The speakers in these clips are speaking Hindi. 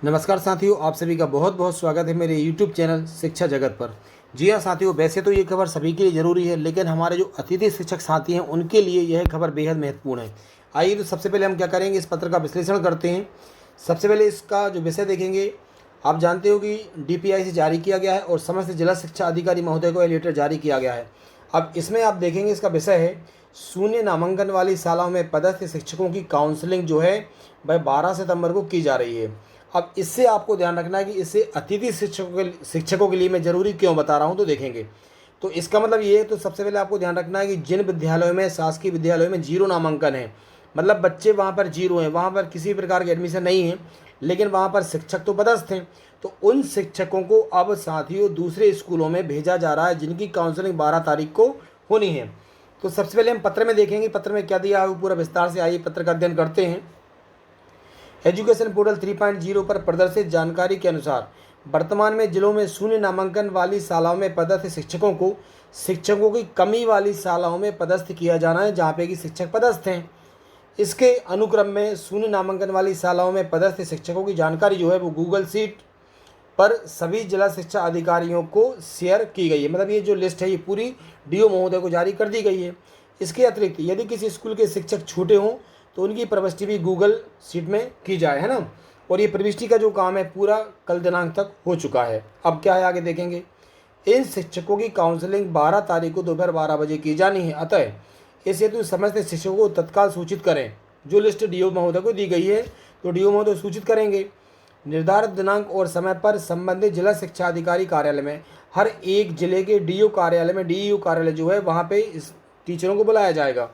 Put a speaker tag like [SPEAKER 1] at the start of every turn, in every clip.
[SPEAKER 1] नमस्कार साथियों, आप सभी का बहुत बहुत स्वागत है मेरे YouTube चैनल शिक्षा जगत पर। जी हाँ साथियों, वैसे तो ये खबर सभी के लिए ज़रूरी है, लेकिन हमारे जो अतिथि शिक्षक साथी हैं उनके लिए यह खबर बेहद महत्वपूर्ण है। आइए तो सबसे पहले हम क्या करेंगे, इस पत्र का विश्लेषण करते हैं। सबसे पहले इसका जो विषय देखेंगे। आप जानते हो कि DPI से जारी किया गया है और समस्त जिला शिक्षा अधिकारी महोदय को यह लेटर जारी किया गया है। अब इसमें आप देखेंगे, इसका विषय है शून्य नामांकन वाली शालाओं में पदस्थ शिक्षकों की काउंसलिंग जो है वह 12 सितंबर को की जा रही है। अब इससे आपको ध्यान रखना है कि इसे अतिथि शिक्षकों के लिए मैं ज़रूरी क्यों बता रहा हूँ, तो देखेंगे। तो इसका मतलब ये है, तो सबसे पहले आपको ध्यान रखना है कि जिन विद्यालयों में, शासकीय विद्यालयों में 0 नामांकन है, मतलब बच्चे वहाँ पर 0 हैं, वहाँ पर किसी प्रकार की एडमिशन नहीं है, लेकिन वहाँ पर शिक्षक तो पदस्थ हैं, तो उन शिक्षकों को अब साथियों दूसरे स्कूलों में भेजा जा रहा है, जिनकी काउंसलिंग 12 तारीख को होनी है। तो सबसे पहले हम पत्र में देखेंगे, पत्र में क्या दिया है वो पूरा विस्तार से आइए पत्र का अध्ययन करते हैं। एजुकेशन पोर्टल 3.0 पर प्रदर्शित जानकारी के अनुसार वर्तमान में जिलों में शून्य नामांकन वाली शालाओं में पदस्थ शिक्षकों की कमी वाली शालाओं में पदस्थ किया जाना है, जहाँ पे कि शिक्षक पदस्थ हैं। इसके अनुक्रम में शून्य नामांकन वाली शालाओं में पदस्थ शिक्षकों की जानकारी जो है वो गूगल शीट पर सभी जिला शिक्षा अधिकारियों को शेयर की गई है। मतलब ये जो लिस्ट है ये पूरी DO महोदय को जारी कर दी गई है। इसके अतिरिक्त यदि किसी स्कूल के शिक्षक छूटे हों तो उनकी प्रविष्टि भी गूगल शीट में की जाए, है ना। और ये प्रविष्टि का जो काम है पूरा कल दिनांक तक हो चुका है। अब क्या है आगे देखेंगे। इन शिक्षकों की काउंसलिंग 12 तारीख को दोपहर 12 बजे की जानी है, अतः इस हेतु समस्त शिक्षकों को तत्काल सूचित करें। जो लिस्ट DO महोदय को दी गई है तो DO महोदय सूचित करेंगे। निर्धारित दिनांक और समय पर संबंधित जिला शिक्षा अधिकारी कार्यालय में, हर एक जिले के DO कार्यालय में, DEO कार्यालय जो है वहाँ पे इस टीचरों को बुलाया जाएगा।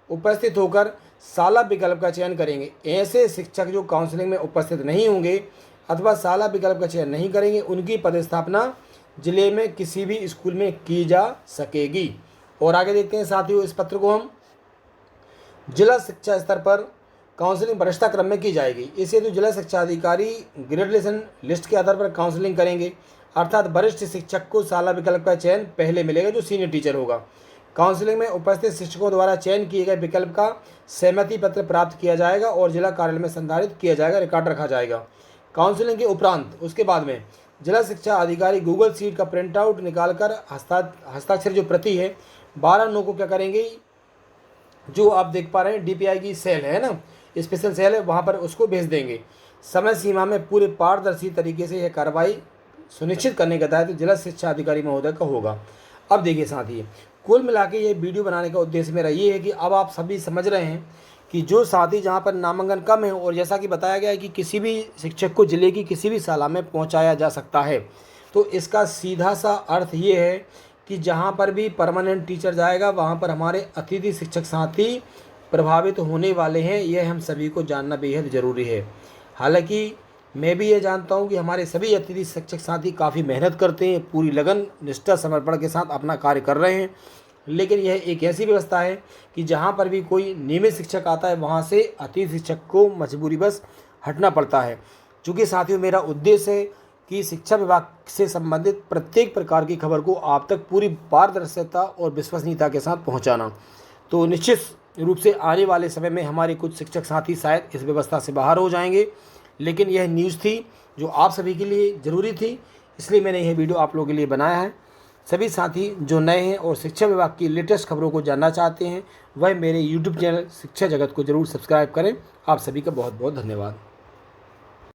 [SPEAKER 1] उपस्थित होकर शाला विकल्प का चयन करेंगे। ऐसे शिक्षक जो काउंसलिंग में उपस्थित नहीं होंगे अथवा शाला विकल्प का चयन नहीं करेंगे, उनकी पदस्थापना जिले में किसी भी स्कूल में की जा सकेगी। और आगे देखते हैं साथियों, इस पत्र को हम जिला शिक्षा स्तर पर काउंसलिंग वरिष्ठता क्रम में की जाएगी। इसे तो जिला शिक्षा अधिकारी ग्रेजुएशन लिस्ट के आधार पर काउंसलिंग करेंगे, अर्थात वरिष्ठ शिक्षक को शाला विकल्प का चयन पहले मिलेगा जो सीनियर टीचर होगा। काउंसलिंग में उपस्थित शिक्षकों द्वारा चयन किए गए विकल्प का सहमति पत्र प्राप्त किया जाएगा और जिला कार्यालय में संधारित किया जाएगा, रिकॉर्ड रखा जाएगा। काउंसलिंग के उपरांत उसके बाद में जिला शिक्षा अधिकारी गूगल शीट का प्रिंट आउट निकालकर हस्ताक्षर जो प्रति है 12/9 को क्या करेंगे, जो आप देख पा रहे हैं DPI की सेल है ना, स्पेशल सेल है, वहाँ पर उसको भेज देंगे। समय सीमा में पूरे पारदर्शी तरीके से यह कार्रवाई सुनिश्चित करने का दायित्व जिला शिक्षा अधिकारी महोदय का होगा। अब देखिए साथी, कुल मिला के ये वीडियो बनाने का उद्देश्य मेरा ये है कि अब आप सभी समझ रहे हैं कि जो साथी जहाँ पर नामांकन कम है, और जैसा कि बताया गया है कि किसी भी शिक्षक को जिले की किसी भी शाला में पहुँचाया जा सकता है, तो इसका सीधा सा अर्थ ये है कि जहाँ पर भी परमानेंट टीचर जाएगा वहाँ पर हमारे अतिथि शिक्षक साथी प्रभावित होने वाले हैं। यह हम सभी को जानना बेहद ज़रूरी है। हालांकि मैं भी ये जानता हूँ कि हमारे सभी अतिथि शिक्षक साथी काफ़ी मेहनत करते हैं, पूरी लगन, निष्ठा, समर्पण के साथ अपना कार्य कर रहे हैं, लेकिन यह एक ऐसी व्यवस्था है कि जहाँ पर भी कोई नियमित शिक्षक आता है वहाँ से अतिथि शिक्षक को मजबूरीवश हटना पड़ता है। चूँकि साथियों मेरा उद्देश्य है कि शिक्षा विभाग से संबंधित प्रत्येक प्रकार की खबर को आप तक पूरी पारदर्शिता और विश्वसनीयता के साथ पहुँचाना। तो निश्चित रूप से आने वाले समय में हमारे कुछ शिक्षक साथी शायद इस व्यवस्था से बाहर हो जाएंगे, लेकिन यह न्यूज़ थी जो आप सभी के लिए ज़रूरी थी, इसलिए मैंने यह वीडियो आप लोगों के लिए बनाया है। सभी साथी जो नए हैं और शिक्षा विभाग की लेटेस्ट खबरों को जानना चाहते हैं वह मेरे YouTube चैनल शिक्षा जगत को ज़रूर सब्सक्राइब करें। आप सभी का बहुत बहुत धन्यवाद।